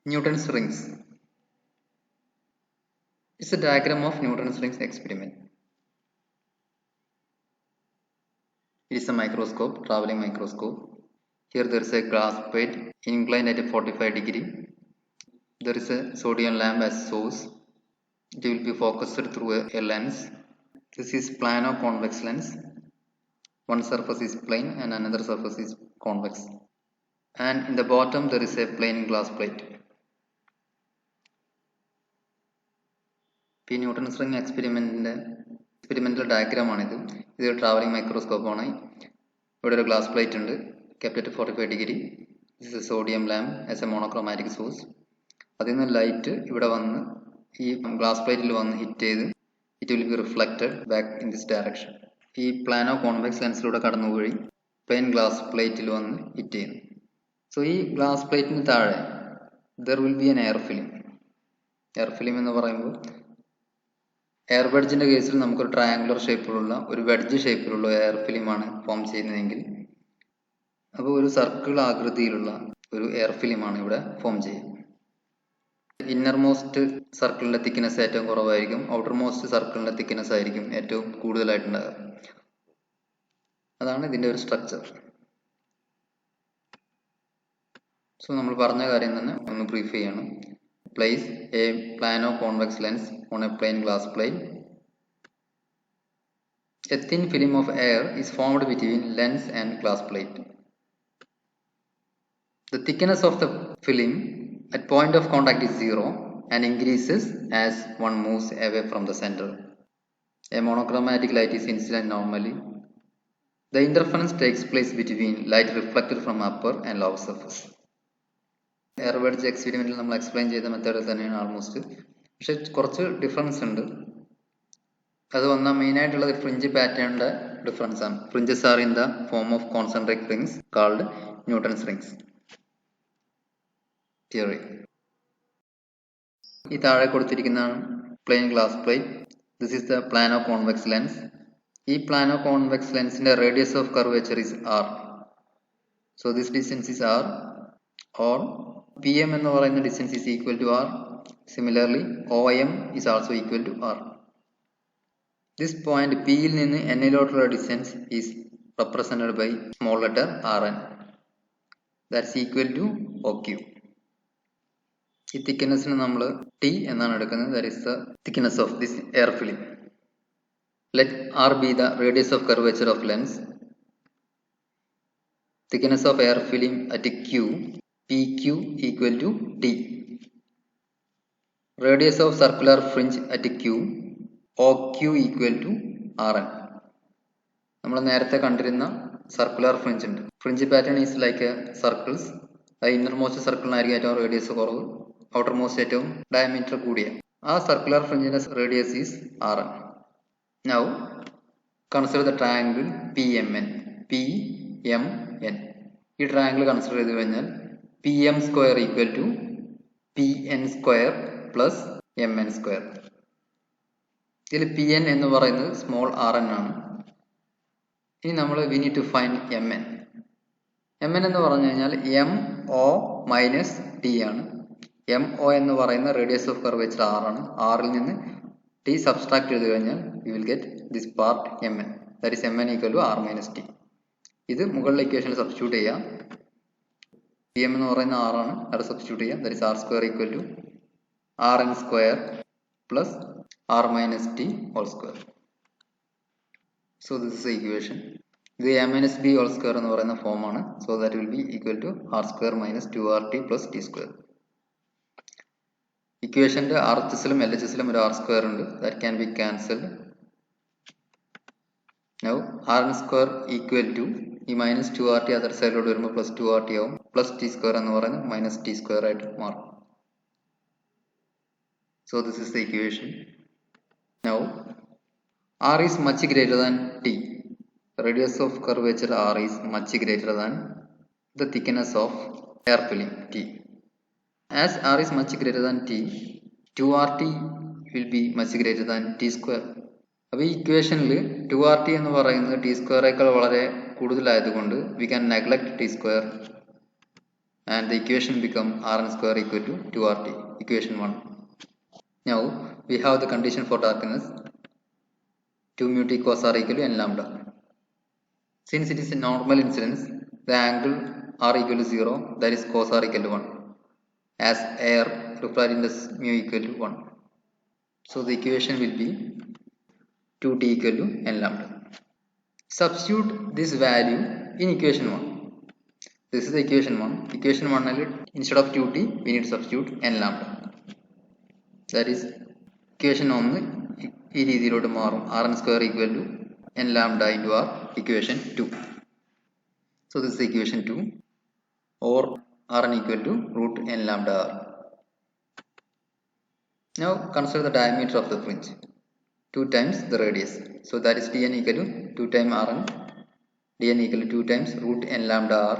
Newton's rings. It's a diagram of Newton's rings experiment. It is a microscope, traveling microscope. Here there is a glass plate inclined at a 45 degree. There is a sodium lamp as source. It will be focused through a lens. This is plano convex lens. One surface is plane and another surface is convex. And in the bottom there is a plain glass plate. P. Newton's ring experimental diagram ആണിത്. ഇത് travelling microscope ആണ്. ഇവിടെ ഒരു glass plate ഉണ്ട്, kept at 45 degree. This is a sodium lamp as a monochromatic source. അതിൽ നിന്ന് light ഇവിടെ വന്ന് ഈ ഗ്ലാസ് പ്ലേറ്റിൽ വന്ന് ഹിറ്റ് ചെയ്ത് it will be reflected back in this direction. ഈ പ്ലാനോ കോൺവെക്സ് ലെൻസിലൂടെ കടന്നുപോയി പ്ലെയിൻ ഗ്ലാസ് പ്ലേറ്റിൽ വന്ന് ഹിറ്റ് ചെയ്യുന്നു. സോ ഈ ഗ്ലാസ് പ്ലേറ്റിന് താഴെ there will be an air film. Air film എന്ന് പറയുമ്പോൾ എയർ വെഡ്ജിന്റെ കേസിൽ നമുക്കൊരു ട്രയാങ്കുലർ ഷേപ്പിലുള്ള ഒരു വെഡ്ജ് ഷേപ്പിലുള്ള എയർ ഫിലിമാണ് ഫോം ചെയ്യുന്നതെങ്കിൽ അപ്പോൾ ഒരു സർക്കിൾ ആകൃതിയിലുള്ള ഒരു എയർ ഫിലിമാണ് ഇവിടെ ഫോം ചെയ്യുക. ഇന്നർ മോസ്റ്റ് സർക്കിളിന്റെ തിക്നെസ് ഏറ്റവും കുറവായിരിക്കും, ഔട്ടർ മോസ്റ്റ് സർക്കിളിന്റെ തിക്നെസ് ആയിരിക്കും ഏറ്റവും കൂടുതലായിട്ടുണ്ടാകുക. അതാണ് ഇതിന്റെ ഒരു സ്ട്രക്ചർ. സോ നമ്മൾ പറഞ്ഞ കാര്യം തന്നെ ഒന്ന് ബ്രീഫ് ചെയ്യണം. Place a plano convex lens on a plain glass plate. A thin film of air is formed between lens and glass plate. The thickness of the film at point of contact is 0 and increases as one moves away from the center. A monochromatic light is incident normally. The interference takes place between light reflected from upper and lower surface. Air wedge എക്സ്പെരിമെന്റിൽ നമ്മൾ explain ചെയ്ത method തന്നെയാണ് almost, പക്ഷെ കുറച്ച് difference ഉണ്ട്. അത് വന്നാൽ main ആയിട്ടുള്ളത് ഫ്രിഞ്ച് പാറ്റേണിന്റെ ഡിഫറൻസ് ആണ്. Fringes are in the form of concentric rings called Newton's rings. Theory ഈ താഴെ കൊടുത്തിരിക്കുന്നതാണ് plane glass plate. This is the plano convex lens. ഈ പ്ലാനോ കോൺവെക്സ് ലെൻസിന്റെ radius of curvature is R. So this distance is R or PM എന്ന് പറയുന്ന distance is equal to R. Similarly, OM is also equal to R. This point P യിൽ നിന്ന് N ലോട്ടുള്ള distance is represented by small letter Rn. That's equal to OQ. ഈ തിക്നെസ്സിന് നമ്മൾ T എന്നാണ് എടുക്കുന്നത്. That is the thickness of this air film. Let R be the radius of curvature of lens. Thickness of air film at Q PQ equal to T. Radius of circular fringe at Q OQ equal to Rn. നമ്മൾ നേരത്തെ കണ്ടിരുന്ന circular fringe ഉണ്ട്. Fringe pattern is like circles. Innermost സർക്കിളിനായിരിക്കും ഏറ്റവും radius കുറവ്, outermost ഏറ്റവും diameter കൂടിയ. ആ സർക്കുലർ ഫ്രിഞ്ചിന്റെ radius is Rn. Now consider the triangle PMN. PMN ഈ ട്രയാങ്കിൾ കൺസിഡർ ചെയ്ത് കഴിഞ്ഞാൽ PM square equal to PN square plus MN square. ഇതിൽ PN എന്ന് പറയുന്നത് സ്മോൾ Rn ആണ്. ഇനി നമ്മൾ we need to find MN. MN എന്ന് പറഞ്ഞു കഴിഞ്ഞാൽ MO മൈനസ് T ആണ്. MO എന്ന് പറയുന്ന റേഡിയസ് ഓഫ് കർവേച്ചർ R ആണ്. R ൽ നിന്ന് T സബ്സ്ട്രാക്ട് ചെയ്ത് കഴിഞ്ഞാൽ we will get this part MN. That is MN equal to R minus T. ഇത് മുകളിലെ ഇക്വേഷനിൽ സബ്സ്റ്റിറ്റ്യൂട്ട് ചെയ്യാം. PM എന്ന് പറയുന്ന R ആണ്, അവിടെ സബ്സ്റ്റിറ്റ്യൂട്ട് ചെയ്യാം. That is R square equal to Rn square plus R minus T whole square. So this is equation. ഇത് A minus B whole square എന്ന് പറയുന്ന ഫോം ആണ്. So that will be equal to R square minus 2RT plus T square. ഇക്വേഷന്റെ RHSലും LHSലും ഒരു R square ഉണ്ട്. That can be cancelled. Now Rn square equal to ഈ minus 2RT other സൈഡിലോട്ട് വരുമ്പോൾ plus 2RT ആവും. പ്ലസ് T സ്ക്വയർ എന്ന് പറയുന്നത് minus T square ആയിട്ട് മാറും. So this is the equation. Now R is much greater than T. Radius of curvature R is much greater than the thickness of air film T. As R is much greater than T, 2RT will be much greater than T square. അപ്പോൾ ഈ ഇക്വേഷനിൽ 2RT എന്ന് പറയുന്നത് T സ്ക്വയറേക്കാൾ വളരെ കൂടുതലായതുകൊണ്ട് we can neglect T square and the equation become Rn square equal to 2RT, equation 1. Now we have the condition for darkness 2 mu t cos R equal to n lambda. Since it is a normal incidence, the angle R equal to 0, that is cos R equal to 1, as air refractive index mu equal to 1. So the equation will be 2t equal to n lambda. Substitute this value in equation 1. This is the equation 1. Equation 1 instead of 2t we need to substitute n lambda. That is equation 1 ഈ രീതിയിലോട്ട് മാറും. Rn square equal to n lambda into R, equation 2. So this is equation 2, or Rn equal to root n lambda R. Now consider the diameter of the fringe, 2 times the radius. So that is dn equal to 2 times Rn, dn equal to 2 times root n lambda R,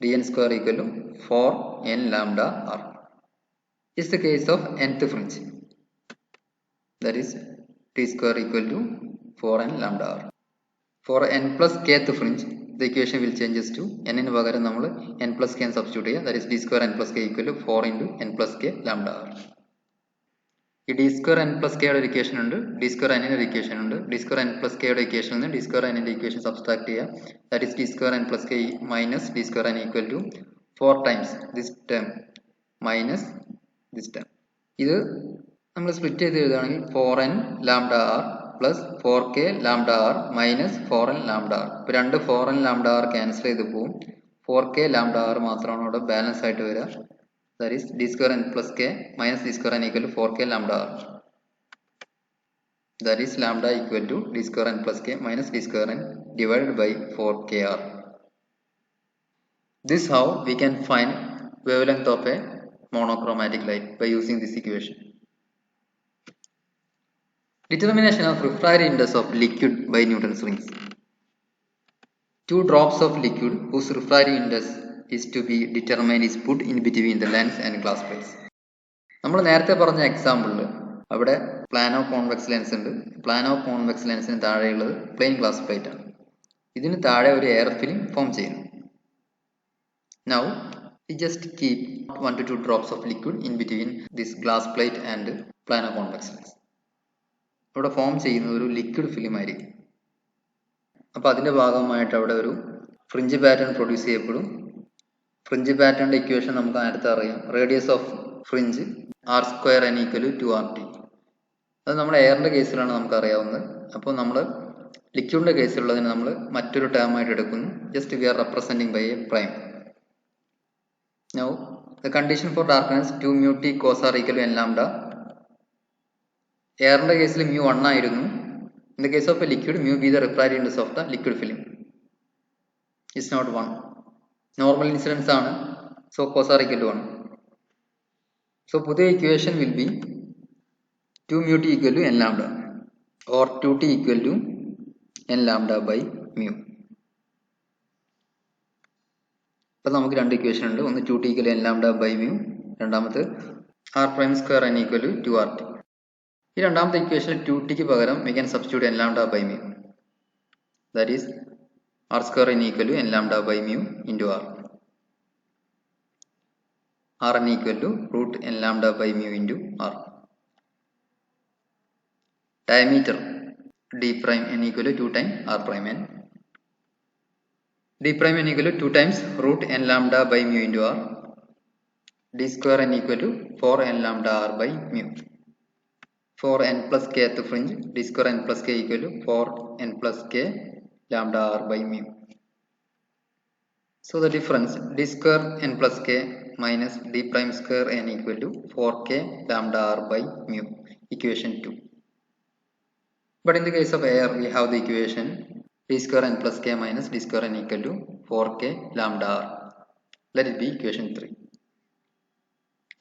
dn square equal to 4 n lambda R. Is the case of nth fringe, that is t square equal to 4 n lambda R. For n plus kth fringe, the equation will changes to n in പകരം നമ്മൾ n plus k substitute ചെയ്യുക, that is d square n plus k equal to 4 into n plus k lambda R. ഈ d square n plus k യുടെ ഒരു equation ഉണ്ട്, d square n ന്റെ ഒരു equation ഉണ്ട്. d square n plus k യുടെ equation നിന്ന് d square n ന്റെ ഇക്വേഷൻ സബ്സ്ട്രാക്ട് ചെയ്യുക, that is d square n plus k minus d square n equal to 4 times this term minus this term. ഇത് നമ്മൾ split ചെയ്ത് എഴുതുകയാണെങ്കിൽ 4n lambda r plus 4k lambda r minus 4n lambda r. ഇപ്പോൾ രണ്ട് 4n lambda r cancel ചെയ്ത് പോവും, 4k lambda r മാത്രമാണ് ഇവിടെ ബാലൻസ് ആയിട്ട് വരിക, that is d square n plus k minus d square n equal to 4k lambda r, that is lambda equal to d square n plus k minus d square n divided by 4k r. This how we can find wavelength of a monochromatic light by using this equation. Determination of refractive index of liquid by Newton's rings. 2 drops of liquid whose refractive index is to be determined is put in between the lens and glass plates. നമ്മൾ നേരത്തെ പറഞ്ഞ എക്സാമ്പിളിൽ അവിടെ പ്ലാനോ convex lens ഉണ്ട്. പ്ലാനോ convex ലെൻസിന് താഴെയുള്ളത് plain glass plate ആണ്. ഇതിന് താഴെ ഒരു air film form ചെയ്യുന്നു. Now we just keep 1 to 2 drops of liquid in between this glass plate and plano convex lens. ഇവിടെ ഫോം ചെയ്യുന്ന ഒരു ലിക്വിഡ് ഫിലിം ആയിരിക്കും. അപ്പോൾ അതിൻ്റെ ഭാഗമായിട്ട് അവിടെ ഒരു ഫ്രിഞ്ച് പാറ്റേൺ പ്രൊഡ്യൂസ് ചെയ്യപ്പെടും. ഫ്രിഞ്ച് പാറ്റേണിൻ്റെ ഇക്വേഷൻ നമുക്ക് നേരത്തെ അറിയാം, radius of fringe R square n equal to 2RT. അത് നമ്മുടെ എയറിൻ്റെ കേസിലാണ് നമുക്ക് അറിയാവുന്നത്. അപ്പോൾ നമ്മൾ ലിക്വിഡിൻ്റെ കേസിലുള്ളതിന് നമ്മൾ മറ്റൊരു ടേം ആയിട്ട് എടുക്കുന്നു, just we are representing by a prime. Now the condition for darkness 2 mu t cos r equal to n lambda. എയറിൻ്റെ കേസിൽ mu 1 ആയിരുന്നു. In the case of a liquid, mu be the refractive index of the liquid film. It's not 1. Normal incidence ആണ്, so cos r equal to 1. So പുതിയ equation will be 2 mu t equal to n lambda or 2t equal to n lambda by mu. അപ്പോൾ നമുക്ക് രണ്ട് equation ഉണ്ട്, ഒന്ന് 2t equal to n lambda by mu, രണ്ടാമത്തെ r prime square n equal to 2RT. ഈ രണ്ടാമത്തെ ഇക്വേഷനിൽ 2tക്ക് പകരം we can substitute n lambda by mu, that is r square n equal to n lambda by mu into r, rn equal to root n lambda by mu into r. Diameter d prime n equal to 2 times r prime n, d prime n equal to 2 times root n lambda by mu into r, d square n equal to 4n lambda r by mu. For n plus kth fringe, d square n plus k equal to 4n plus k lambda r by mu. So the difference d square n plus k minus d prime square n equal to 4k lambda r by mu, equation 2. But in the case of air, we have the equation d square n plus k minus d square n equal to 4k lambda r. Let it be equation 3.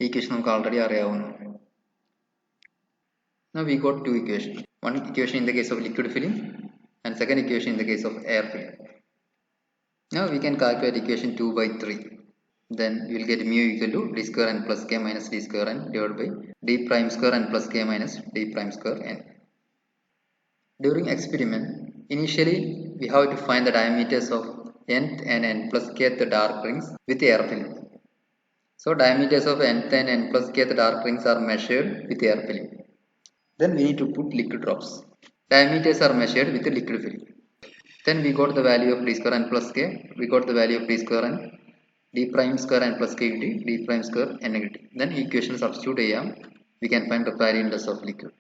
Equation നമുക്ക് already അറിയാവുന്നു. Now we got two equations. One equation in the case of liquid film and second equation in the case of air film. Now we can calculate equation 2 by 3. Then you will get mu equal to d square n plus k minus d square n divided by d prime square n plus k minus d prime square n. During experiment, initially we have to find the diameters of nth and n plus kth dark rings with air film. So diameters of nth and n plus kth dark rings are measured with air film. Then we need to put liquid drops. Diameters are measured with the liquid film. Then we got the value of d square n plus k. We got the value of d square n, d prime square n plus k into d prime square n negative. Then equation substitute ചെയ്യാം. We can find the value index of liquid.